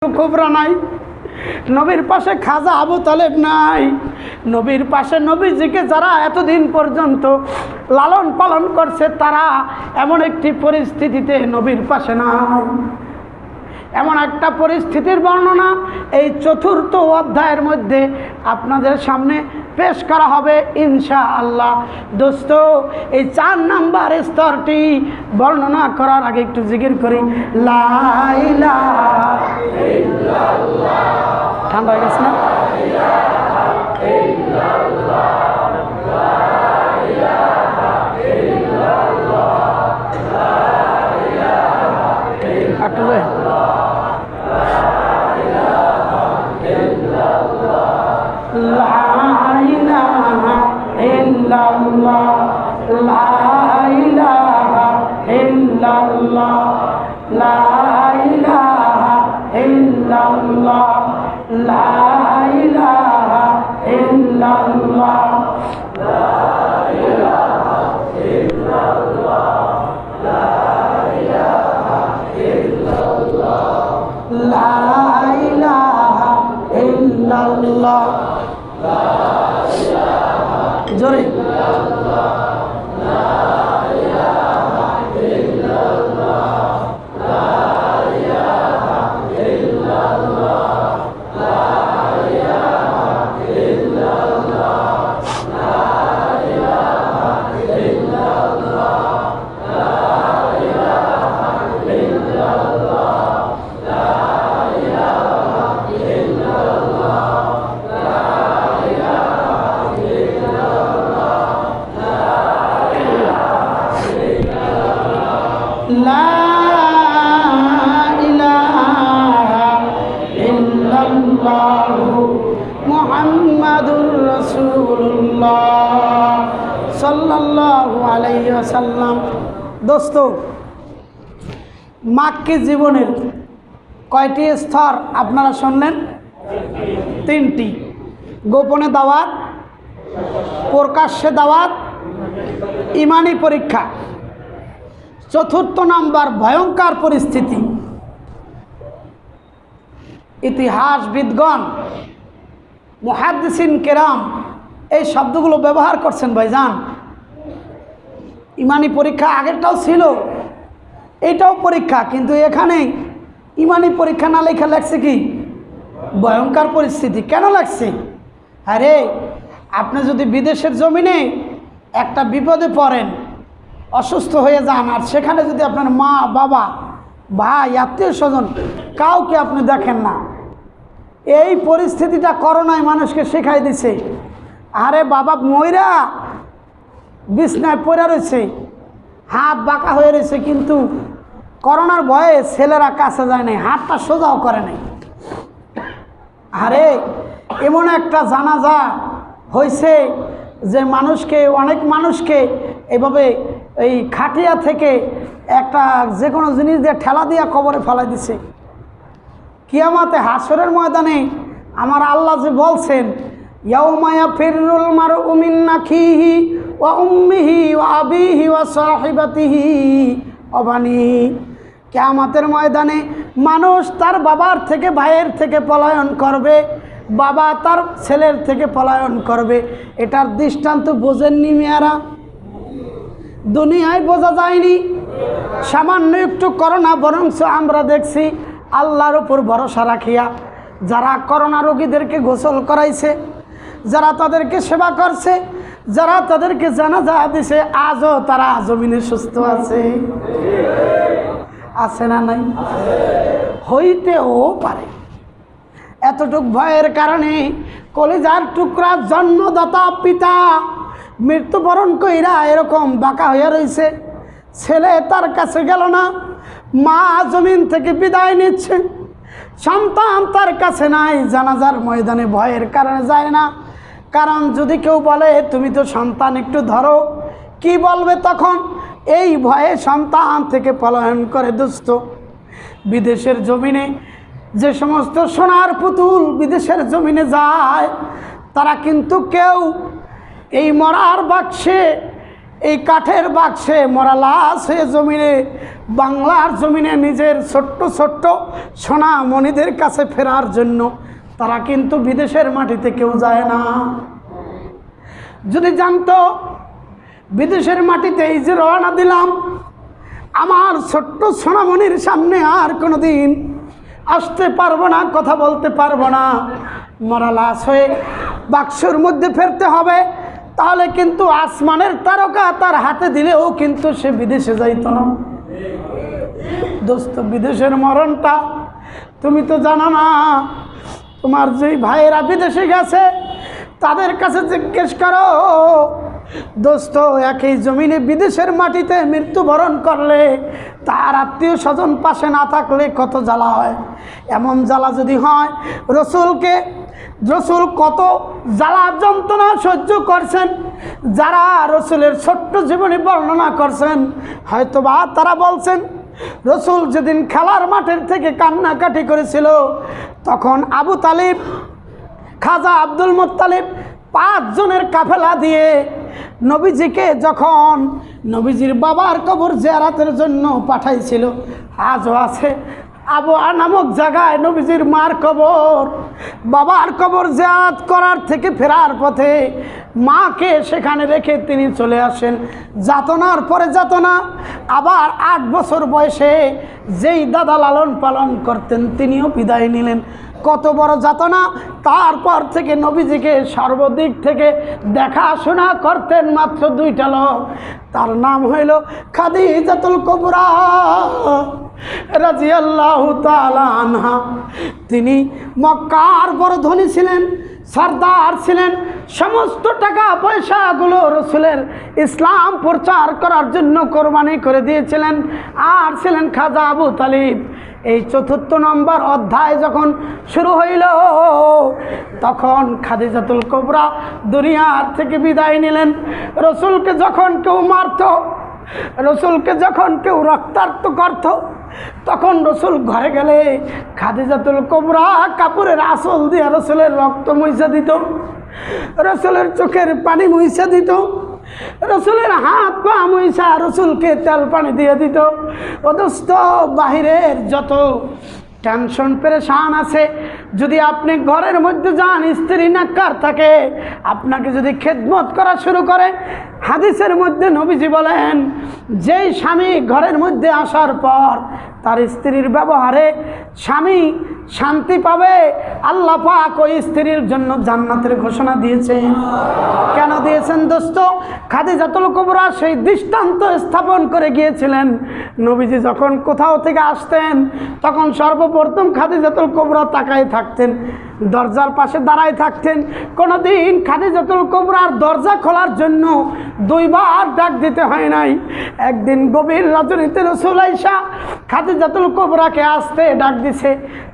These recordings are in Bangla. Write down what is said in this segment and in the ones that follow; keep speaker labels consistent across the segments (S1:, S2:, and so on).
S1: কুবরা নাই, নবীর পাশে খাজা আবু তালেব নাই, নবীর পাশে নবীজিকে যারা এতদিন পর্যন্ত লালন পালন করছে তারা এমন একটি পরিস্থিতিতে নবীর পাশে নাই। এমন একটা পরিস্থিতির বর্ণনা এই চতুর্থ অধ্যায়ের মধ্যে আপনাদের সামনে পেশ করা হবে ইনশাআল্লাহ। দোস্ত, এই 4 নাম্বার স্তরটি বর্ণনা করার আগে একটু জিকির করি, লা ইলাহা ইল্লাল্লাহ। ঠান্ডা হয়ে গেছে না? জোরে মুহাম্মাদুর রাসূলুল্লাহ সাল্লাল্লাহু আলাইহি ওয়াসাল্লাম। দোস্ত, মাক্কি জীবনের কয়টি স্তর আপনারা শুনলেন? 3টি। গোপনে দাওয়াত, প্রকাশ্যে দাওয়াত, ইমানি পরীক্ষা। 4th নাম্বার ভয়ঙ্কর পরিস্থিতি। ইতিহাসবিদগণ, মুহাদ্দিসিন কেরাম এই শব্দগুলো ব্যবহার করছেন। ভাইজান, ইমানি পরীক্ষা আগেরটাও ছিল, এটাও পরীক্ষা, কিন্তু এখানে ইমানি পরীক্ষা না লেখা লাগছে কি ভয়ঙ্কর পরিস্থিতি। কেন লাগছে? আরে, আপনি যদি বিদেশের জমিনে একটা বিপদে পড়েন, অসুস্থ হয়ে যান, আর সেখানে যদি আপনার মা, বাবা, ভাই, আত্মীয় স্বজন কাউকে আপনি দেখেন না, এই পরিস্থিতিটা করোনায় মানুষকে শেখাই দিছে। আরে বাবা ময়রা বিছনায় পড়ে রয়েছে, হাত বাঁকা হয়ে রয়েছে, কিন্তু করোনার ভয়ে ছেলেরা কাছে যায় নাই, হাতটা সোজাও করে নাই। আরে এমন একটা জানাজা হয়েছে যে অনেক মানুষকে এইভাবে এই খাটিয়া থেকে একটা যে কোনো জিনিস দিয়ে ঠেলা দিয়া কবরে ফেলাই দিছে। কিয়ামতে হাসরের ময়দানে আমার আল্লাহ যে বলছেন, ইয়াউমা ইয়াফিরুল মারউ মিন আখিহি ওয়া উম্মিহি ওয়া আবিহি ওয়া সাহিবাতিহি ওয়া বানিহি। কিয়ামতের ময়দানে মানুষ তার বাবার থেকে, ভাইয়ের থেকে পলায়ন করবে, বাবা তার ছেলের থেকে পলায়ন করবে। এটার দৃষ্টান্ত বোঝেননি মেয়েরা? দুনিয়ায় বোঝা যায়নি, সামান্য একটু করোনা, বরঞ্চ আমরা দেখছি আল্লাহর উপর ভরসা রাখিয়া যারা করোনা রোগীদেরকে গোসল করাইছে, যারা তাদেরকে সেবা করছে, যারা তাদেরকে জানাজা দিছে, আজও তারা জমিনে সুস্থ আছে। আছে না নাই? হইতেও পারে। এতটুক ভয়ের কারণে কলিজার টুকরা জন্মদাতা পিতা মৃত্যুবরণ কইরা এরকম বাঁকা হয়ে রয়েছে। ছেলে তার কাছে গেল না, মা জমিন থেকে বিদায় নিচ্ছে, সন্তান তার কাছে নাই, জানাজার ময়দানে ভয়ের কারণে যায় না। কারণ যদি কেউ বলে তুমি তো সন্তান একটু ধরো, কি বলবে তখন? এই ভয়ে সন্তান থেকে পলায়ন করে। দোস্ত, বিদেশের জমিনে যে সমস্ত সোনার পুতুল বিদেশের জমিনে যায়, তারা কিন্তু কেউ এই মরার বাক্সে এই কাঠের বাক্সে মরা লাশ হয়ে জমিনে, বাংলার জমিনে নিজের ছোট্ট ছোট্ট সোনা মণিদের কাছে ফেরার জন্য তারা কিন্তু বিদেশের মাটিতে কেউ যায় না। যদি জানতো বিদেশের মাটিতে এই যে রওনা দিলাম, আমার ছোট্ট সোনামণির সামনে আর কোনোদিন আসতে পারবো না, কথা বলতে পারবো না, মরা লাশ হয়ে বাক্সর মধ্যে ফেরতে হবে, তাহলে কিন্তু আসমানের তারকা তার হাতে দিলেও কিন্তু সে বিদেশে যাইত না। দোস্ত, বিদেশের মরণটা তুমি তো জানো না। তোমার যেই ভাইয়েরা বিদেশে গেছে তাদের কাছে জিজ্ঞেস করো, দোস্ত একই জমিনে বিদেশের মাটিতে মৃত্যুবরণ করলে তার আত্মীয় স্বজন পাশে না থাকলে কত জ্বালা হয়। এমন জ্বালা যদি হয়, রসুল কত জ্বালা যন্ত্রণা সহ্য করছেন, যারা রসুলের ছোট্ট জীবনী বর্ণনা করছেন হয়তোবা তারা বলছেন রসুল যেদিন খেলার মাঠের থেকে কান্নাকাটি করেছিল, তখন আবু তালিব, খাজা আব্দুল মুত্তালিব 5 জনের কাফেলা দিয়ে নবীজিকে যখন নবীজির বাবার কবর জিয়ারতের জন্য পাঠাইছিল, আজও আছে আবওয়া নামক জায়গায় নবীজির মার কবর। বাবার কবর জিয়ারত করার থেকে ফেরার পথে মাকে সেখানে রেখে তিনি চলে আসেন। যাতনার পরে যাতনা, আবার 8 বছর বয়সে যেই দাদা লালন পালন করতেন তিনিও বিদায় নিলেন। কত বড় যাতনা! তারপর থেকে নবীজিকে সর্বদিক থেকে দেখাশোনা করতেন মাত্র 2টা লোক। তার নাম হইল খাদিজাতুল কুবরা রাদিয়াল্লাহু তাআলা আনহা। তিনি মক্কার বড় ধনী ছিলেন, সরদার ছিলেন। সমস্ত টাকা পয়সাগুলো রসুলের ইসলাম প্রচার করার জন্য কোরবানি করে দিয়েছিলেন। আর ছিলেন খাজা আবু তালিব। এই 4 নম্বর অধ্যায় যখন শুরু হইল, তখন খাদিজাতুল কুবরা দুনিয়ার থেকে বিদায় নিলেন। রসুলকে যখন কেউ মারত, রসুলকে যখন কেউ রক্তাক্ত করত, তখন রসুল ঘরে গেলে খাদিজাতুল কুবরা কাপড়ের আঁচল দিয়ে রসুলের রক্ত মুছে দিত, রসুলের চোখের পানি মুছে দিত, রসুলের হাত পা মুইসা রসুলকে তেল পানি দিয়ে দিত। অদস্ত বাহিরের যত টেনশন পেরেশান আছে, যদি আপনি ঘরের মধ্যে যান, স্ত্রী নাক্কার থাকে, আপনাকে যদি খেদমত করা শুরু করে, হাদিসের মধ্যে নবীজি বলেন যেই স্বামী ঘরের মধ্যে আসার পর তার স্ত্রীর ব্যবহারে স্বামী শান্তি পাবে, আল্লাহ পাক ওই স্ত্রীর জন্য জান্নাতের ঘোষণা দিয়েছেন। কেন দিয়েছেন দোস্ত? খাদিজাতুল কুবরা সেই দৃষ্টান্ত স্থাপন করে গিয়েছিলেন। নবীজি যখন কোথাও থেকে আসতেন, তখন সর্বপ্রথম খাদিজাতুল কুবরা তাকায় থাকতেন, দরজার পাশে দাঁড়ায় থাকতেন। কোনোদিন খাদিজাতুল কুবরার দরজা খোলার জন্য 2 বার ডাক দিতে হয় নাই। একদিন গভীর রজনীতে রাসূল আয়েশা খাদিজাতুল কুবরাকে আসতে ডাক দিছে।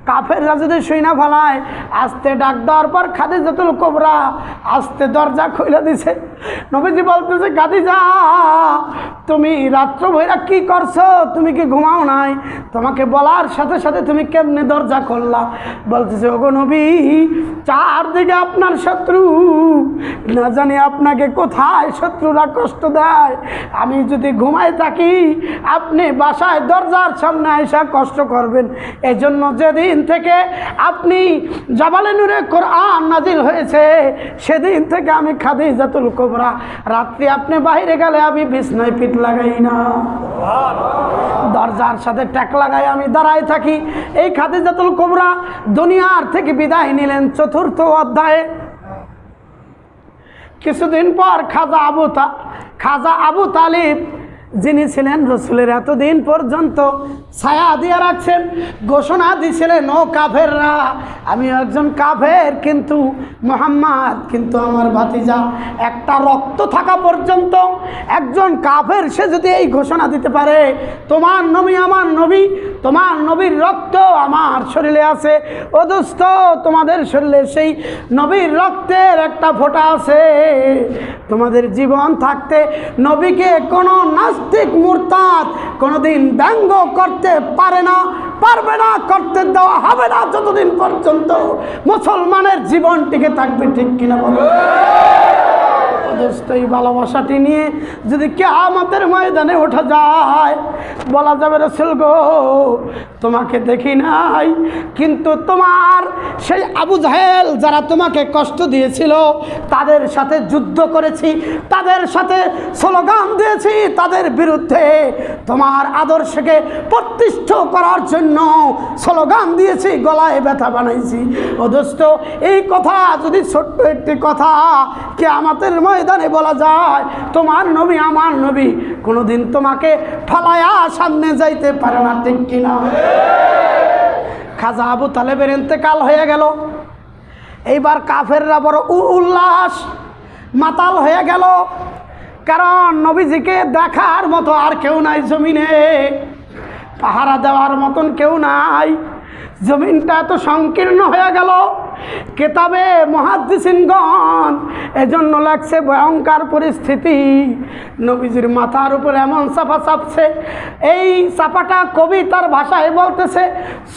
S1: কাফেররা যদি শুইনা ফেলায়, আস্তে ডাক দেওয়ার পর খাদিজাতুল কুবরা আস্তে দরজা খুলে দিছে। নবীজি বলতেছে, খাদিজা তুমি রাত্র ভৈরা কি করছো? তুমি কি ঘুমাও নাই? তোমাকে বলার সাথে সাথে তুমি কেমনে দরজা খুললা? বলতেছে, ওগো নবী, চারদিকে আপনার শত্রু, না জানি আপনাকে কোথায় শত্রুরা কষ্ট দেয়। আমি যদি ঘুমাই থাকি, আপনি বাসায় দরজার সামনে এসে কষ্ট করবেন। এজন্য যেদিন থেকে আপনি জাবালে নূরে কোরআন নাজিল হয়েছে, সেদিন থেকে আমি খাদিজাতুল কুবরা, রাত্রি আপনি বাইরে গেলে আমি বিছনায় পিঠ লাগাই না, দরজার সাথে ট্যাক লাগাই আমি দাঁড়ায় থাকি। এই খাদিজাতুল কুবরা দুনিয়ার থেকে বিদায় নিলেন 4th অধ্যায়ে। কিছুদিন পর খাজা আবু তালিব, যিনি ছিলেন রসুলের এতদিন পর্যন্ত ছায়া দিয়ে রাখছেন, ঘোষণা দিয়েছিলেন, ও কাফেররা, আমি একজন কাফের, কিন্তু মুহাম্মদ কিন্তু আমার ভাতিজা। একটা রক্ত থাকা পর্যন্ত একজন কাফের সে যদি এই ঘোষণা দিতে পারে, তোমার নবী আমার নবী, তোমার নবীর রক্ত আমার শরীরে আছে, ও দোস্ত তোমাদের শরীরে সেই নবীর রক্তের একটা ফোঁটা আছে। তোমাদের জীবন থাকতে নবীকে কোনো নাস্তিক মুরতাদ কোনোদিন ব্যঙ্গ করতে পারবে না, করতে দেওয়া হবে না, যতদিন পর্যন্ত মুসলমানের জীবন টিকে থাকবে। ঠিক কিনা বলো? দোস্ত এই ভালোবাসাটি নিয়ে যদি কিয়ামতের ময়দানে ওঠা যায়, বলা যাবে রাসূল গো তোমাকে দেখি নাই, কিন্তু তোমার সেই আবু জাহেল যারা তোমাকে কষ্ট দিয়েছিল তাদের সাথে যুদ্ধ করেছি, তাদের সাথে স্লোগান দিয়েছি, তাদের বিরুদ্ধে তোমার আদর্শকে প্রতিষ্ঠা করার জন্য স্লোগান দিয়েছি, গলায় ব্যথা বানাইছি। ও দোস্ত এই কথা যদি ছোট্ট একটি কথা কিয়ামতের ময়দানে বলা যায়, তোমার নবী আমার নবী কোনোদিন তোমাকে ফলায়া সামনে যাইতে পারে না, ঠিক কিনা? খাজা আবু তালেবের ইন্তেকাল হয়ে গেল। এইবার কাফেররা বড় উল্লাস, মাতাল হয়ে গেল, কারণ নবীজিকে দেখার মতো আর কেউ নাই জমিনে, পাহারা দেওয়ার মতন কেউ নাই। জমিনটা এত সংকীর্ণ হয়ে গেল। কেতাবে মুহাদ্দিসিনগণ এজন্য লাগছে ভয়ঙ্কর পরিস্থিতি। নবীজির মাথার উপর এমন চাপা চাপছে, এই চাপাটা কবি তার ভাষায় বলতেছে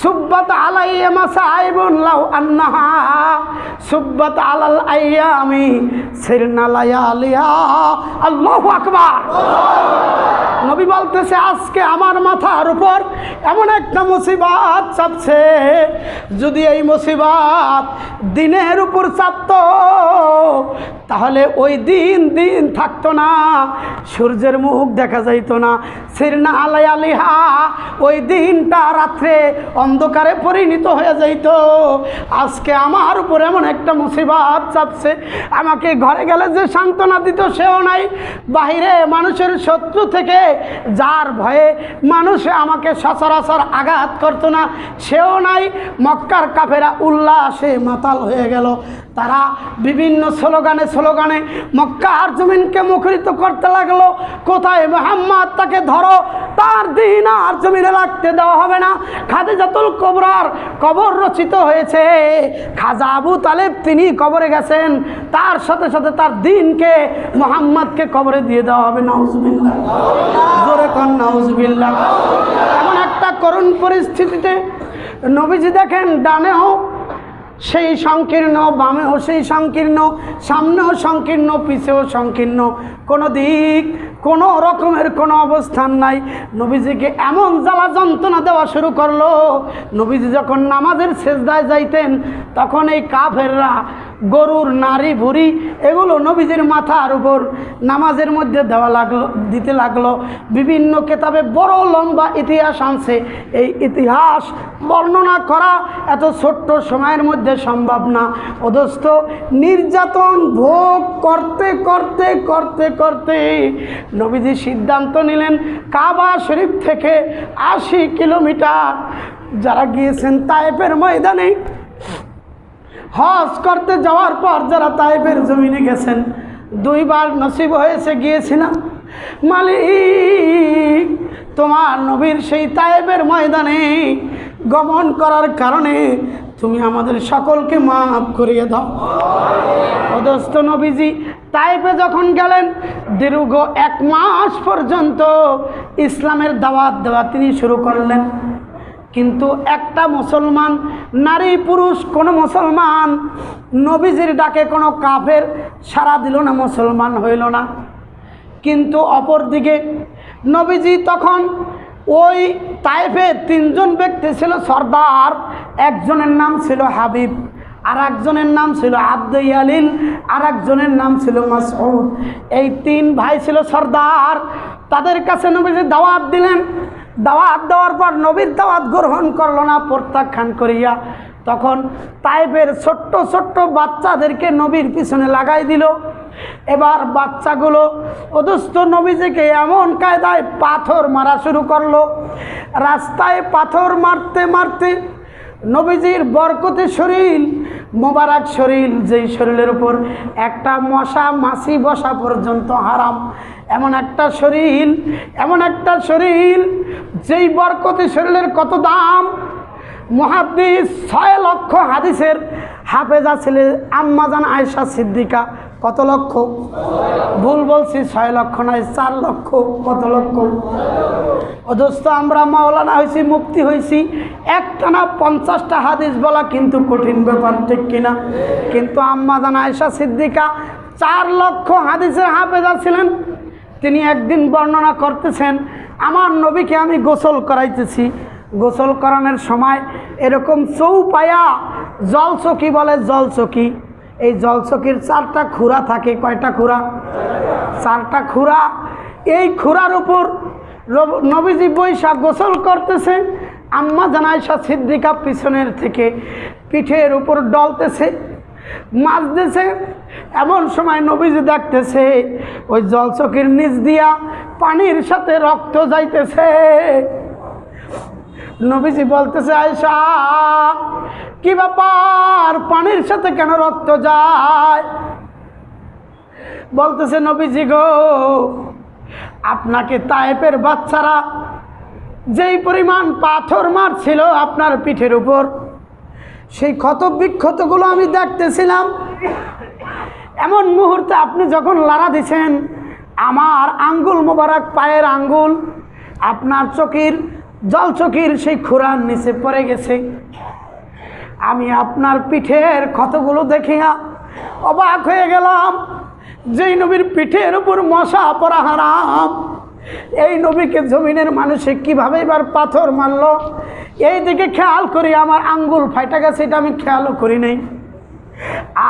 S1: সুব্বাত আলাইয়া মাসাইবুন লাউ আন্নাহা সুব্বাত আলাল আইয়ামি সিরনা লায়ালিয়া। আল্লাহু আকবার। নবী বলতেছে আজকে আমার মাথার উপর এমন একটা মুসিবত চাপছে, যদি এই মুসিবত দিনের উপর চাপতো তাহলে ওই দিন দিন থাকতো না, সূর্যের মুখ দেখা যাইতো না। সিরনা আলাইহা, ওই দিনটা রাত্রে অন্ধকারে পরিণত হয়ে যাইতো। আজকে আমার উপর এমন একটা মুসিবত চাপছে, আমাকে ঘরে গেলে যে সান্ত্বনা দিত সেও নাই, বাহিরে মানুষের শত্রু থেকে যার ভয়ে মানুষে আমাকে সচরাচর আঘাত করতো না সেও নাই। মক্কার কাফেরা উল্লাসে মাতাল হয়ে গেল। তারা বিভিন্ন স্লোগানে স্লোগানে মক্কার জমিনকে মুখরিত করতে লাগলো, কোথায় মুহাম্মদ তাকে ধরো, তার দিন আর জমিনে রাখতে দেওয়া হবে না। খাদিজাতুল কুবরার কবর রচিত হয়েছে, খাজা আবু তালেব তিনি কবরে গেছেন, তার সাথে সাথে তার দিনকে মুহাম্মদকে কবরে দিয়ে দেওয়া হবে। নাউজুবিল্লাহ, জোরে কোন নাউজুবিল্লাহ। এমন একটা করুণ পরিস্থিতিতে নবীজি দেখেন ডানেও সেই সংকীর্ণ, বামেও সেই সংকীর্ণ, সামনেও সংকীর্ণ, পিছেও সংকীর্ণ, কোনো দিক কোনো রকমের কোনো অবস্থান নাই। নবীজিকে এমন জ্বালা যন্ত্রণা দেওয়া শুরু করলো, নবীজি যখন নামাজের সেজদায় যাইতেন তখন এই কাফেররা গরুর নাড়ি ভুড়ি এগুলো নবীজির মাথার উপর নামাজের মধ্যে দিতে লাগলো। বিভিন্ন কেতাবে বড় লম্বা ইতিহাস আনছে, এই ইতিহাস বর্ণনা করা এত ছোট্ট সময়ের মধ্যে সম্ভব না। অদস্ত নির্যাতন ভোগ করতে করতে করতে করতে নবীজি সিদ্ধান্ত নিলেন কাবা শরীফ থেকে 80 কিলোমিটার, যারা গিয়েছেন তায়েফের ময়দানে হজ করতে যাওয়ার পর, যারা তায়েফের জমিনে গেছেন, 2 বার নসিব হয়েছে গিয়েছিলাম, মালিক তোমার নবীর সেই তায়েফের ময়দানে গমন করার কারণে তুমি আমাদের সকলকে মাফ করিয়ে দাও। অদস্ত নবীজি তায়েফে যখন গেলেন দীর্ঘ 1 মাস পর্যন্ত ইসলামের দাওয়াত দেওয়া তিনি শুরু করলেন, কিন্তু একটা মুসলমান নারী পুরুষ কোনো মুসলমান নবীজির ডাকে কোনো কাফের সাড়া দিল না, মুসলমান হইল না। কিন্তু অপরদিকে নবীজি তখন ওই তায়েফে 3 জন ব্যক্তি ছিল সর্দার, একজনের নাম ছিল হাবিব, আর একজনের নাম ছিল আব্দুল, আর একজনের নাম ছিল মাসউদ। এই 3 ভাই ছিল সর্দার। তাদের কাছে নবীজি দাওয়াত দিলেন, দাওয়াত দেওয়ার পর নবীর দাওয়াত গ্রহণ করলো না, প্রত্যাখ্যান করিয়া তখন তায়েফের ছোট্ট ছোট্ট বাচ্চাদেরকে নবীর পিছনে লাগাই দিল। এবার বাচ্চাগুলো অদস্ত নবীজিকে এমন কায়দায় পাথর মারা শুরু করলো। রাস্তায় পাথর মারতে মারতে নবীজির বরকতে শরীর, মোবারক শরীর, যেই শরীরের উপর একটা মশা মাছি বসা পর্যন্ত হারাম, এমন একটা শরীর, এমন একটা শরীর যেই বরকতে শরীরের কত দাম। মুহাদ্দিস 6 লক্ষ হাদিসের হাফেজা ছিলেন আম্মাজান আয়েশা সিদ্দিকা। কত লক্ষ? ভুল বলছি, 6 লক্ষ নয়, 4 লক্ষ। কত লক্ষ? অদস্ত আমরা মাওলানা হয়েছি, মুক্তি হয়েছি, একটানা 50টা হাদিস বলা কিন্তু কঠিন ব্যাপার, ঠিক কিনা? কিন্তু আম্মাজান আয়েশা সিদ্দিকা 4 লক্ষ হাদিসের হাফেজা ছিলেন। তিনি একদিন বর্ণনা করতেছেন, আমার নবীকে আমি গোসল করাইতেছি। গোসল করানোর সময় এরকম চৌপায়া জলচকি বলে, জলচকি, এই জলচকির 4টা খুরা থাকে। কয়টা খুরা? 4টা খুরা। এই খুরার উপর নবীজি বৈশা গোসল করতেছে। আম্মা জান আয়েশা সিদ্দিকা পিছনের থেকে পিঠের উপর ডলতেছে, মাজতেছে। এমন সময় নবীজি দেখতেছে ওই জলচকির নিচ দিয়া পানির সাথে রক্ত যাইতেছে। নবীজি বলতেছে, আয়েশা কি ব্যাপার, পানির সাথে কেন রক্ত যায়? বলতেছে, নবীজি গো, আপনাকে তায়েফের বাচ্চারা যেই পরিমাণ পাথর মারছিল আপনার পিঠের উপর, সেই ক্ষত বিক্ষতগুলো আমি দেখতেছিলাম। এমন মুহূর্তে আপনি যখন লাড়া দিছেন, আমার আঙ্গুল মোবারক, পায়ের আঙ্গুল আপনার চকির জলচকির সেই খুরার নিচে পড়ে গেছে। আমি আপনার পিঠের ক্ষতগুলো দেখিয়া অবাক হয়ে গেলাম। যেই নবীর পিঠের উপর মশা পড়া হারাম, এই নবীকে জমিনের মানুষে কীভাবে এবার পাথর মারল, এই দিকে খেয়াল করি আমার আঙ্গুল ফাইটা গেছে, এটা আমি খেয়ালও করি নাই,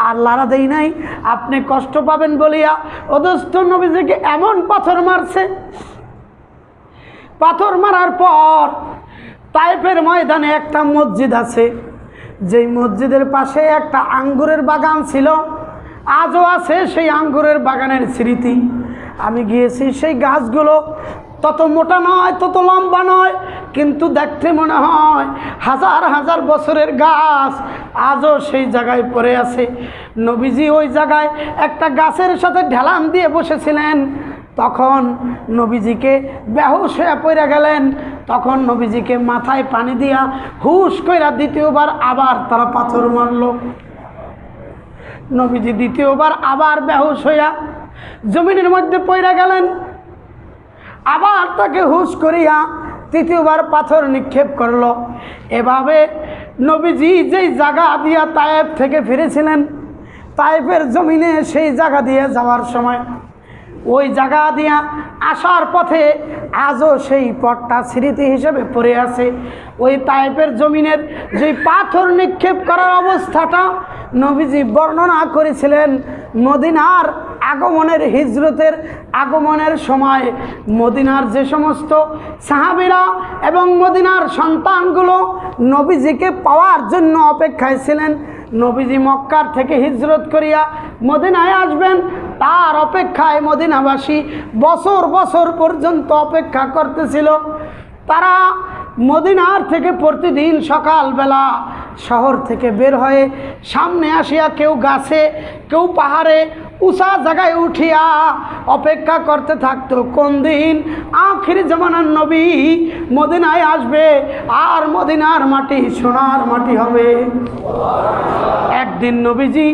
S1: আর লাড়া দেই নাই। আপনি কষ্ট পাবেন বলিয়া অদস্ত নবীজিকে এমন পাথর মারছে। পাথর মারার পর তায়েফের ময়দানে একটা মসজিদ আছে, যেই মসজিদের পাশে একটা আঙ্গুরের বাগান ছিল, আজও আছে সেই আঙ্গুরের বাগানের স্মৃতি। আমি গিয়েছি, সেই গাছগুলো তত মোটা নয়, তত লম্বা নয়, কিন্তু দেখতে মনে হয় হাজার হাজার বছরের গাছ আজও সেই জায়গায় পড়ে আছে। নবীজি ওই জায়গায় একটা গাছের সাথে ঢেলান দিয়ে বসেছিলেন। তখন নবীজিকে বেহুশ হয়ে পড়ে গেলেন। তখন নবীজিকে মাথায় পানি দিয়া হুশ কইরা দ্বিতীয়বার আবার তারা পাথর মারল। নবীজি দ্বিতীয়বার আবার বেহুশ হইয়া জমিনের মধ্যে পড়ে গেলেন। আবার তাকে হুশ করিয়া তৃতীয়বার পাথর নিক্ষেপ করলো। এভাবে নবীজি যেই জায়গা দিয়া তায়েফ থেকে ফিরেছিলেন, তায়েফের জমিনে সেই জায়গা দিয়ে যাওয়ার সময় ওই জায়গা দিয়া আসার পথে আজও সেই পথটা স্মৃতি হিসেবে পড়ে আছে। ওই তায়েফের জমিনের যেই পাথর নিক্ষেপ করার অবস্থাটা নবীজি বর্ণনা করেছিলেন। মদিনার আগমনের, হিজরতের আগমনের সময় মদিনার যে সমস্ত সাহাবীরা এবং মদিনার সন্তানগুলো নবীজিকে পাওয়ার জন্য অপেক্ষায় ছিলেন, নবীজি মক্কার থেকে হিজরত করিয়া মদিনায় আসবেন, তার অপেক্ষায় মদিনাবাসী বছর বছর পর্যন্ত অপেক্ষা করতেছিল। তারা মদিনার থেকে প্রতিদিন সকালবেলা শহর থেকে বের হয়ে সামনে আসিয়া কেউ গাছে, কেউ পাহাড়ে উঁচা জায়গায় উঠিয়া অপেক্ষা করতে থাকতো কোন দিন আখির জামানার নবী মদিনায় আসবে আর মদিনার মাটি সোনার মাটি হবে। একদিন নবীজি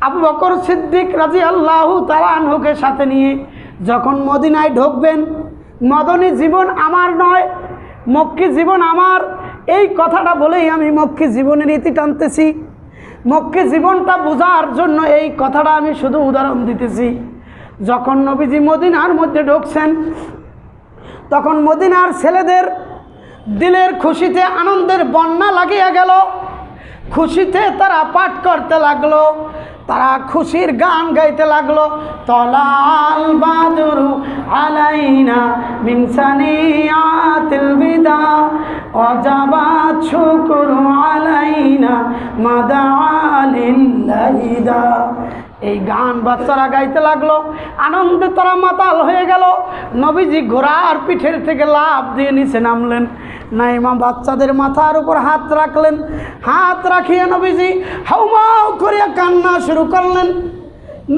S1: আবু বকর সিদ্দিক রাদিয়াল্লাহু তাআলা আনহুকে সাথে নিয়ে যখন মদিনায় ঢুকবেন, মদনী জীবন আমার নয়, মক্কি জীবন আমার, এই কথাটা বলেই আমি মক্কি জীবনের ইতি টানতেছি। মক্কি জীবনটা বোঝার জন্য এই কথাটা আমি শুধু উদাহরণ দিতেছি। যখন নবীজি মদিনার মধ্যে ঢুকছেন, তখন মদিনার ছেলেদের দিলের খুশিতে আনন্দের বন্যা লাগিয়ে গেল। খুশিতে তারা পাঠ করতে লাগলো, তারা খুশির গান গাইতে লাগলো। তলাল বাদরু আলাইনা মিন সানিয়াতিল বিদা ওয়াজাবাত শুকরু আলাইনা মাদালিল্লাহিদা। এই গান বাচ্চারা গাইতে লাগলো, আনন্দে তারা মাতাল হয়ে গেল। নবীজি ঘোড়ার পিঠের থেকে লাফ দিয়ে নিচে নামলেন, নাইমা বাচ্চাদের মাথার উপর হাত রাখলেন। হাত রাখিয়ে নবীজি হাউমাউ করিয়া কান্না শুরু করলেন।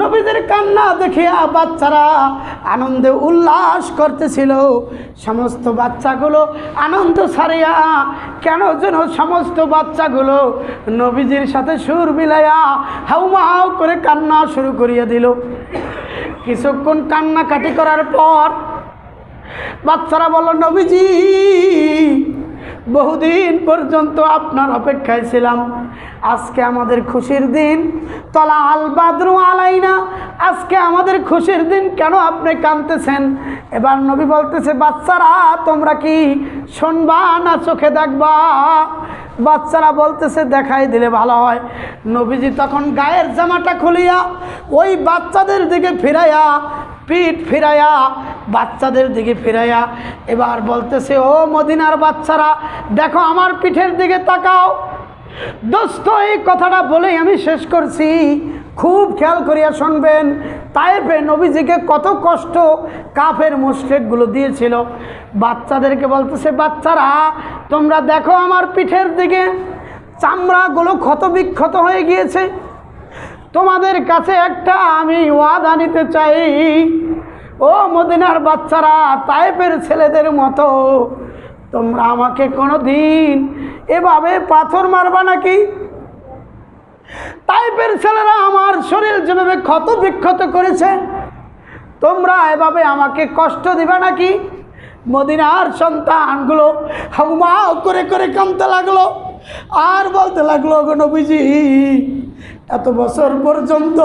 S1: নবীদের কান্না দেখিয়া বাচ্চারা আনন্দে উল্লাস করতেছিল। সমস্ত বাচ্চাগুলো আনন্দ ছাড়িয়া কেন যেন সমস্ত বাচ্চাগুলো নবীজির সাথে সুর মিলাইয়া হাউমাউ করে কান্না শুরু করিয়া দিল। কিছুক্ষণ কান্নাকাটি করার পর বাচ্চারা বলল, নবীজি বহুদিন পর্যন্ত আপনার অপেক্ষায় ছিলাম, আজকে আমাদের খুশির দিন। তলা আল বাদরু আলাইনা, আজকে আমাদের খুশির দিন, কেন আপনি কাঁদতেছেন? এবার নবী বলতেছে, বাচ্চারা তোমরা কি শুনবা না চোখে দেখবা? বাচ্চারা বলতেছে দেখাই দিলে ভালো হয়। নবীজি তখন গায়ের জামাটা খুলিয়া ওই বাচ্চাদের দিকে ফিরাইয়া, পিঠ ফিরাইয়া বাচ্চাদের দিকে ফিরাইয়া এবার বলতেছে, ও মদিনার বাচ্চারা দেখো আমার পিঠের দিকে তাকাও। দোস্ত এই কথাটা বলেই আমি শেষ করছি, খুব খেয়াল করিয়া শুনবেন। তায়েফে নবীজিকে কত কষ্ট কাফের মুশরিকগুলো দিয়েছিল। বাচ্চাদেরকে বলতেছে, বাচ্চারা তোমরা দেখো আমার পিঠের দিকে, চামড়াগুলো ক্ষত বিক্ষত হয়ে গিয়েছে। তোমাদের কাছে একটা আমি ওয়াদা নিতে চাই, ও মদিনার বাচ্চারা, তায়েফের ছেলেদের মতো তোমরা আমাকে কোনো দিন এভাবে পাথর মারবা নাকি? তায়েফের ছেলেরা আমার শরীর যেভাবে ক্ষত বিক্ষত করেছে, তোমরা এভাবে আমাকে কষ্ট দিবা নাকি? মদিনার সন্তানগুলো হাউমাউ করে করে কাঁদতে লাগলো আর বলতে লাগলো, গো নবীজি এত বছর পর্যন্ত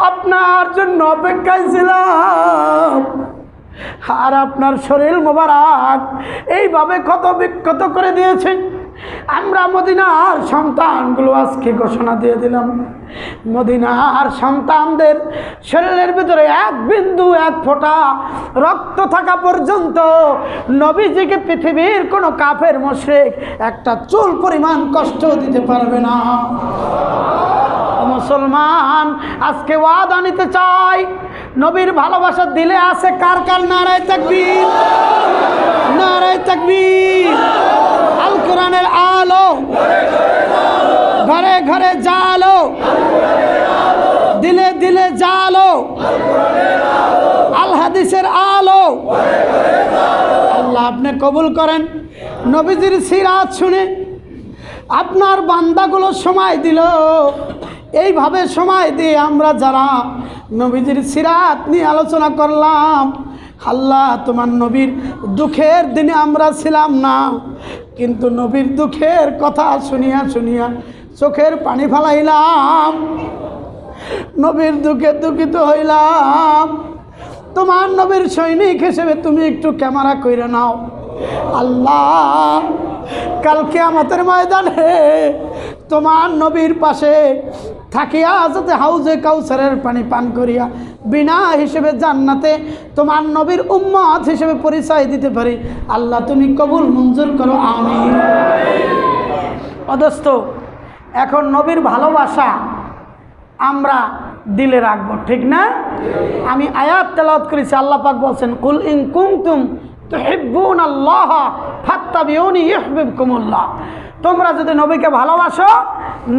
S1: আপনার জন্য অপেক্ষায় ছিলাম, আর আপনার শরীর মোবারক এইভাবে ক্ষত বিক্ষত করে দিয়েছে। আমরা মদিনার সন্তানগুলো আজকে ঘোষণা দিয়ে দিলাম, মদিনার সন্তানদের শরীরের ভিতরে এক বিন্দু এক ফোঁটা রক্ত থাকা পর্যন্ত নবীজিকে পৃথিবীর কোনো কাফের মুশরিক একটা চুল পরিমাণ কষ্ট দিতে পারবে না। মুসলমান আজকে ওয়াদা নিতে চাই, নবীর ভালোবাসা দিলে আছে কার কার? নারায়ে তাকবীর, নারায়ে তাকবীর। আল কোরআনের আলো ঘরে ঘরে জালো, দিলে দিলে জালো, আল হাদিসের আলো। আল্লাহ আপনি কবুল করেন। নবীজির সিরাত শুনে আপনার বান্দাগুলো সময় দিল, এইভাবে সময় দিয়ে আমরা যারা নবীজির সিরাত নিয়ে আলোচনা করলাম, আল্লাহ তোমার নবীর দুঃখের দিনে আমরা ছিলাম না, কিন্তু নবীর দুঃখের কথা শুনিয়া শুনিয়া চোখের পানি ফেলাইলাম, নবীর দুঃখে দুঃখিত হইলাম। তোমার নবীর সৈনিক হিসেবে তুমি একটু ক্যামেরা কইরা নাও আল্লাহ, কালকে আমাদের ময়দানে তোমার নবীর পাশে থাকিয়া যাতে হাউজে কাউসারের পানি পান করিয়া বিনা হিসেবে জান্নাতে তোমার নবীর উম্মত হিসেবে পরিচয় দিতে পারি। আল্লাহ তুমি কবুল মঞ্জুর করো, আমিন। অদস্ত এখন নবীর ভালোবাসা আমরা দিলে রাখবো, ঠিক না? আমি আয়াত তেলাওয়াত করেছি, আল্লাহ পাক বলছেন, কুল ইন কুনতুম তুহিব্বুনাল্লাহ ফাত্তাবিউনি ইউহিব্বুকুমুল্লাহ। তোমরা যদি নবীকে ভালোবাসো,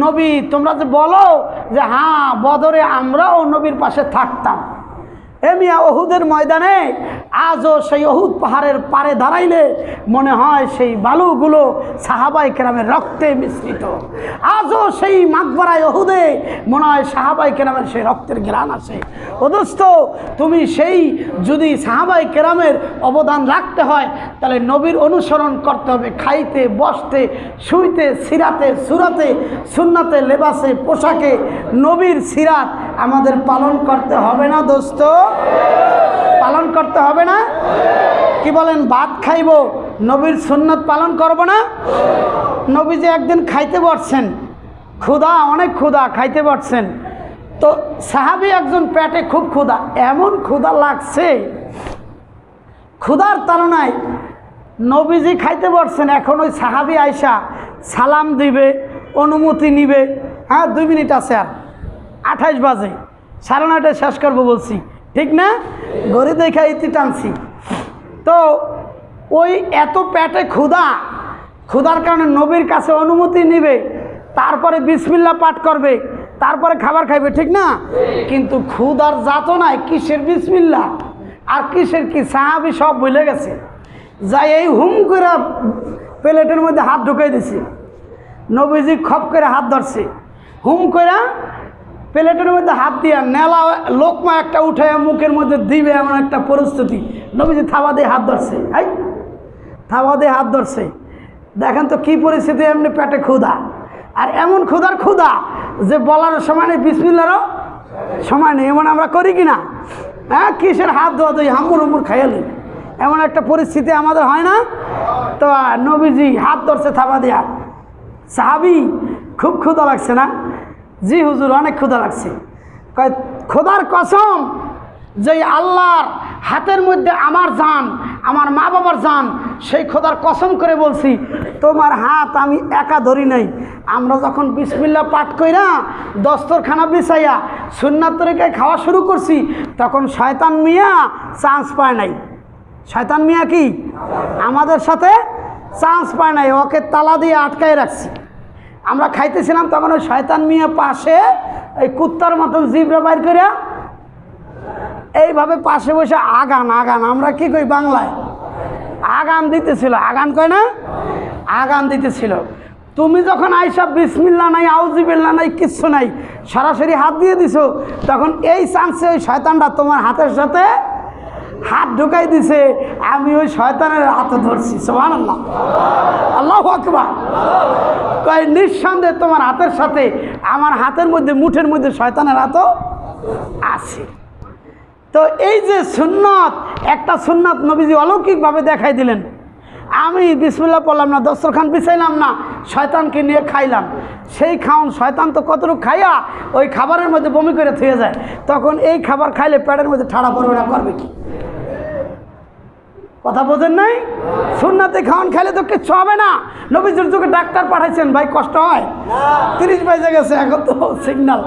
S1: নবী তোমরা যে বলো যে হ্যাঁ বদরে আমরাও নবীর পাশে থাকতাম, এমিয়া ওহুদের ময়দানে আজও সেই ওহুদ পাহাড়ের পারে দাঁড়াইলে মনে হয় সেই বালুগুলো সাহাবাই কেরামের রক্তে মিশ্রিত। আজও সেই মাকবরায় ওহুদে মনে হয় সাহাবাই কেরামের সেই রক্তের ঘ্রাণ আসে। ও দোস্ত, তুমি সেই যদি সাহাবাই কেরামের অবদান রাখতে হয় তাহলে নবীর অনুসরণ করতে হবে, খাইতে বসতে শুইতে সিরাতে সুরাতে সুন্নাতে লেবাসে পোশাকে নবীর সিরাত আমাদের পালন করতে হবে না দোস্ত? পালন করতে হবে না? কি বলেন? ভাত খাইব, নবীর সুন্নাত পালন করব না? নবী যে একদিন খাইতে বসছেন, ক্ষুধা, অনেক ক্ষুধা, খাইতে বসছেন, তো সাহাবী একজন পেটে খুব ক্ষুধা, এমন ক্ষুধা লাগছে, ক্ষুধার তাড়নায় নবীজি খাইতে বসছেন। এখন ওই সাহাবী আয়সা সালাম দিবে, অনুমতি নিবে, হ্যাঁ 2 মিনিট আছে, আর 28 বাজে, 9:30 শেষ করবো বলছি, ঠিক না? ঘড়ি দেখা ইতি টানছি। তো ওই এত পেটে ক্ষুধার কারণে নবীর কাছে অনুমতি নিবে, তারপরে বিসমিল্লাহ পাঠ করবে, তারপরে খাবার খাইবে, ঠিক না? কিন্তু ক্ষুধার যাতনায় কিসের বিসমিল্লাহ আর কিসের কি সাহাবী সব ভুলে গেছে, যাই এই হুম করে প্লেটের মধ্যে হাত ঢুকাই দিছে। নবীজি খপ করে হাত ধরছে, হুম করে প্লেটের মধ্যে হাত দিয়া নেলা লোকমা একটা উঠে মুখের মধ্যে দিবে এমন একটা পরিস্থিতি, নবীজি থাবা দিয়ে হাত ধরছে। থাবা দিয়ে হাত ধরছে। দেখেন তো কি পরিস্থিতি, এমনি পেটে ক্ষুধা, আর এমন ক্ষুধা যে বলার সময় নেই, বিসমিল্লাহরও সময় নেই। এমন আমরা করি কি না? হ্যাঁ, কিসের হাত ধোয়া তুই হাম্মুর হুম্মুর খাইয়ালি, এমন একটা পরিস্থিতি আমাদের হয় না? তো নবীজি হাত ধরছে থাবা দিয়া। সাহাবি, খুব ক্ষুধা লাগছে না? জি হুজুর, অনেক ক্ষুধা লাগছে। কয় খোদার কসম, যে আল্লাহর হাতের মধ্যে আমার জান, আমার মা বাবার জান, সেই খোদার কসম করে বলছি, তোমার হাত আমি একা ধরি নাই। আমরা যখন বিসমিল্লাহ পাঠ কইরা দস্তরখানা বিছাইয়া সুন্নাত তরিকায় খাওয়া শুরু করছি, তখন শয়তান মিয়া চান্স পায় নাই। শয়তান মিয়া কি আমাদের সাথে চান্স পায় নাই, ওকে তালা দিয়ে আটকায় রাখছি। আমরা খাইতেছিলাম, তখন ওই শয়তান মিয়া পাশে এই কুত্তার মতন জিব্রা বাইর করে এইভাবে পাশে বসে আগান, আমরা কি কই বাংলায়, আগান দিতেছিল। আগান কয় না? আগান দিতেছিল। তুমি যখন আইসা বিসমিল্লাহ নাই, আউযুবিল্লাহ নাই, কিচ্ছু নাই, সরাসরি হাত দিয়ে দিছো, তখন এই চান্সে ওই শয়তানটা তোমার হাতের সাথে হাত ঢুকাই দিছে। আমি ওই শয়তানের হাতে ধরছি। সুবহানাল্লাহ, আল্লাহু আকবার। কয় নিঃসন্দেহে তোমার হাতের সাথে আমার হাতের মধ্যে, মুঠের মধ্যে শয়তানের হাতও আছে। তো এই যে সুন্নত, একটা সুন্নত নবীজি অলৌকিকভাবে দেখাই দিলেন। আমি বিসমিল্লাহ পড়লাম না, দস্তরখান বিছাইলাম না, শয়তানকে নিয়ে খাইলাম। সেই খাওন শয়তান তো কতটুকু খাইয়া ওই খাবারের মধ্যে বমি করে থুয়ে যায়। তখন এই খাবার খাইলে পেটের মধ্যে ঠাড়া পড়বে না, করবে কি? কথা বোঝেন নাই? সুন্নাতে খাওয়ান খাইলে তো কিচ্ছু হবে না। নবীজির যুগে ডাক্তার পাঠাইছেন, ভাই কষ্ট হয়? 30 বেজে গেছে, এখন তো সিগন্যাল।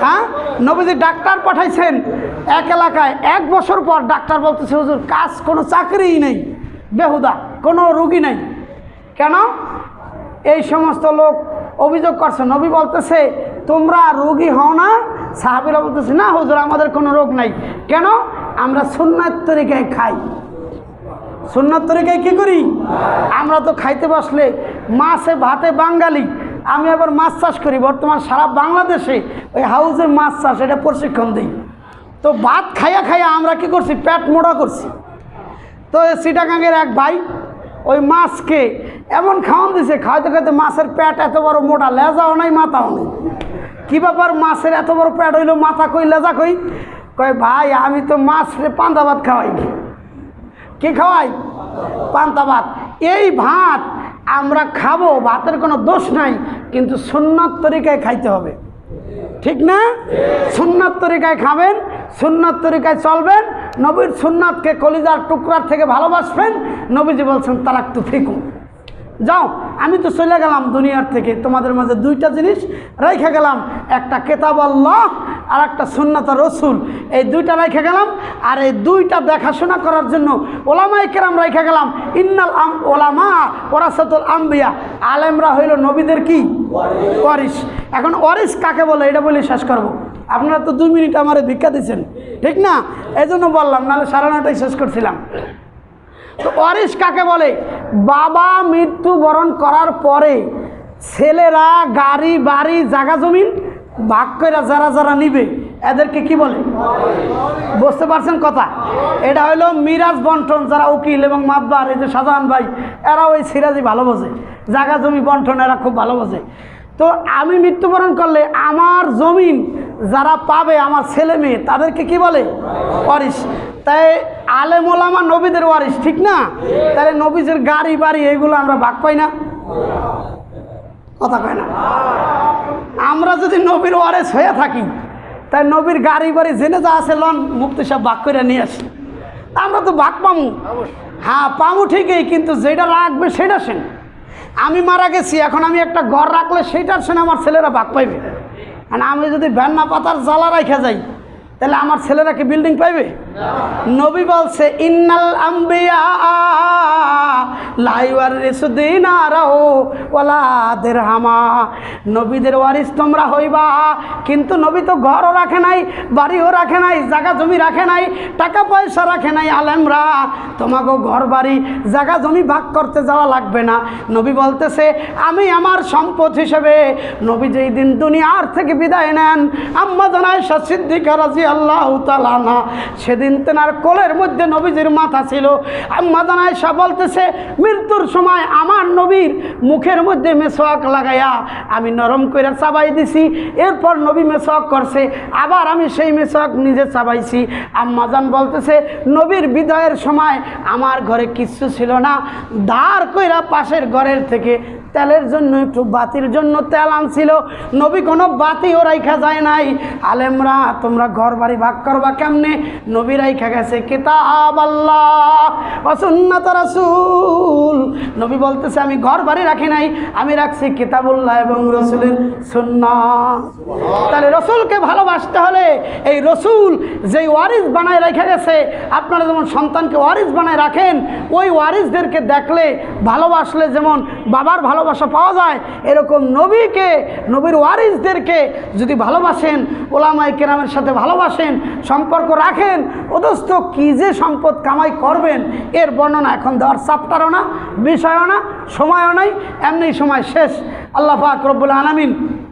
S1: হ্যাঁ, নবীজি ডাক্তার পাঠাইছেন এক এলাকায়। 1 বছর পর ডাক্তার বলতেছে, হুজুর কাজ, কোনো চাকরিই নেই, বেহুদা, কোনো রুগী নেই। কেন? এই সমস্ত লোক অভিযোগ করছে। নবী বলতেছে, তোমরা রোগী হও না? সাহাবীরা বলতেছে, না হুজুর, আমাদের কোনো রোগ নাই। কেন? আমরা সুন্নাত তরিকায় খাই। সুন্নাত তরিকায় কি করি? আমরা তো খাইতে বসলে মাছে ভাতে বাঙালি। আমি আবার মাছ চাষ করি, বর্তমান সারা বাংলাদেশে ওই হাউজে মাছ চাষ, এটা প্রশিক্ষণ দিই। তো ভাত খাইয়া আমরা কি করছি, পেট মোটা করছি। তো চিটাগাঙ্গের এক ভাই ওই মাছকে এমন খাওয়ান দিছে, খাইতে মাছের পেট এত বড় মোটা, লেজাও নাই মাথাও নেই। কী ব্যাপার, মাছের এত বড় পেট হইলো, মাথা কই, লেজা কই? কয় ভাই, আমি তো মাছরে পান্তা ভাত খাওয়াই। কি খাওয়াই? পান্তা ভাত। এই ভাত আমরা খাবো, ভাতের কোনো দোষ নাই, কিন্তু সুন্নাত তরিকায় খাইতে হবে, ঠিক না? সুন্নাত তরিকায় খাবেন, সুন্নাত তরিকায় চলবেন, নবীর সুন্নাতকে কলিজার টুকরার থেকে ভালোবাসবেন। নবীজি বলছেন, তারাক্তু ফিকুম, যাও, আমি তো চলে গেলাম দুনিয়ার থেকে, তোমাদের মাঝে 2টা জিনিস রেখে গেলাম, একটা কিতাব আল্লাহ আর একটা সুন্নাত রাসূল। এই 2টা রেখে গেলাম, আর এই 2টা দেখাশোনা করার জন্য ওলামায়ে কেরাম রেখে গেলাম। ইন্নাল ওলামা ওয়ারাসাতুল আম্বিয়া, আলেমরা হইল নবীদের কি ওয়ারিস। এখন ওয়ারিস কাকে বলে এটা বলে শেষ করব। আপনারা তো 2 মিনিট আমারে ভিক্ষা দিচ্ছেন, ঠিক না? এই জন্য বললাম, নাহলে 9:30টায় শেষ করছিলাম। তো ওয়ারিস কাকে বলে? বাবা মৃত্যুবরণ করার পরে ছেলেরা গাড়ি বাড়ি জায়গা জমিন ভাগ করে যারা নিবে, এদেরকে কি বলে? বুঝতে পারছেন কথা? এটা হলো মিরাজ বন্টন। যারা উকিল এবং মাতবার, এই যে শাহজাহান ভাই, এরা ওই সিরাজি ভালো বোঝে, জায়গা জমি বন্টন এরা খুব ভালো বোঝে। তো আমি মৃত্যুবরণ করলে আমার জমিন যারা পাবে, আমার ছেলে মেয়ে, তাদেরকে কি বলে? ওয়ারিস। তাই আলেম ওলামা নবীদের ওয়ারিস, ঠিক না? তাহলে নবীদের গাড়ি বাড়ি এইগুলো আমরা ভাগ পাই না? কথা কয় না? আমরা যদি নবীর ওয়ারিস হয়ে থাকি, তাই নবীর গাড়ি বাড়ি জেনে যা আছে লন মুফতি সাহেব ভাগ করে নিয়ে আসি, আমরা তো ভাগ পামু। হ্যাঁ পামু ঠিকই, কিন্তু যেটা রাখবে সেটা সেন। আমি মারা গেছি, এখন আমি একটা ঘর রাখলে সেইটার সেন আমার ছেলেরা ভাগ পাইবে। আর আমি যদি ভ্যান্না পাতার জ্বালা রাখা যাই, তাহলে আমার ছেলেরা কি বিল্ডিং পাইবে? নবী বলছে, ইন্নাল আম্বিয়া লা ইউয়ারিসু দিনারাহু ওয়ালা দিরহামা। নবীদের ওয়ারিস তোমরা হইবা, কিন্তু নবী তো ঘরও রাখে নাই, বাড়িও রাখে নাই, জায়গা জমি রাখে নাই, টাকা পয়সা রাখে নাই। আলেমরা তোমাকে ঘর বাড়ি জায়গা জমি ভাগ করতে যাওয়া লাগবে না। নবী বলতেছে আমি আমার সম্পদ হিসেবে নবী যেই দিন দুনিয়ার থেকে বিদায় নেন, আম্মা আয়েশা সিদ্দিকা রাদিয়াল্লাহু তাআলা আনহা, সেদিন তেনার কোলের মধ্যে নবীজির মাথা ছিল। আম্মা আয়েশা বলতেছে মৃত্যুর সময় আমার নবীর মুখের মধ্যে মেসওয়াক লাগাইয়া আমি নরম করে চাবাই দিছি, এরপর নবী মেসওয়াক করছে, আবার আমি সেই মেসওয়াক নিজে চাবাইছি। আম্মা জান বলতেছে নবীর বিদায়ের সময় আমার ঘরে কিচ্ছু ছিল না, ধার কইরা পাশের ঘরের থেকে তেলের জন্য একটু বাতির জন্য তেল আনছিল, নবী কোনো বাতিও রাইখা যায় নাই। আলেমরা তোমরা ঘর বাড়ি ভাগ করবা কেমনে? নবী রাইখা গেছে কিতাব আল্লাহ ওয়া সুন্নাত রাসূল। নবী বলতেছে আমি ঘর বাড়ি রাখি নাই, আমি রাখছি কিতাবুল্লাহ এবং রসুলের সুন্নাত। তাহলে রসুলকে ভালোবাসতে হলে এই রসুল যেই ওয়ারিস বানায় রেখে গেছে, আপনারা যেমন সন্তানকে ওয়ারিস বানায় রাখেন, ওই ওয়ারিসদেরকে দেখলে ভালোবাসলে যেমন বাবার ভালোবাসা পাওয়া যায়, এরকম নবীকে, নবীর ওয়ারিসদেরকে যদি ভালোবাসেন, ওলামায়ে কেরামের সাথে ভালোবাসেন, সম্পর্ক রাখেন, অথচ কি যে সম্পদ কামাই করবেন এর বর্ণনা এখন দেওয়ার চাপ্টারও না, বিষয়ও না, সময়ও নাই, এমনি সময় শেষ। আল্লাহ পাক রব্বুল আলামিন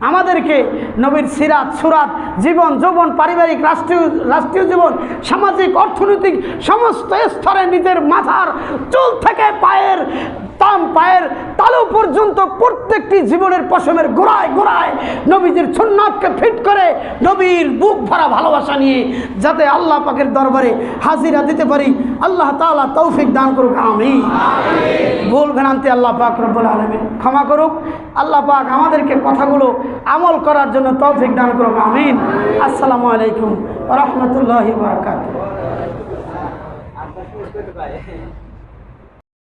S1: আমাদেরকে নবীর সিরাত সুরাত, জীবন যৌবন, পারিবারিক রাষ্ট্রীয় জীবন, সামাজিক অর্থনৈতিক সমস্ত স্তরে নিজের মাথার চুল থেকে পায়ের তালু পর্যন্ত প্রত্যেকটি জীবনের পশমের গোড়ায় গোড়ায় নবীজির সুন্নাতকে ফিট করে নবীর বুক ভরা ভালোবাসা নিয়ে যাতে আল্লাহ পাকের দরবারে হাজিরা দিতে পারি, আল্লাহ তাআলা তৌফিক দান করুক, আমিন। ভুল ভ্রান্তি আল্লাহ পাক রব্বুল আলামিন ক্ষমা করুক। আল্লাহ পাক আমাদেরকে কথাগুলো আমল করার জন্য তৌফিক দান করুক, আমিন। আসসালামু আলাইকুম ওয়া রাহমাতুল্লাহি ওয়া বারাকাতুহু।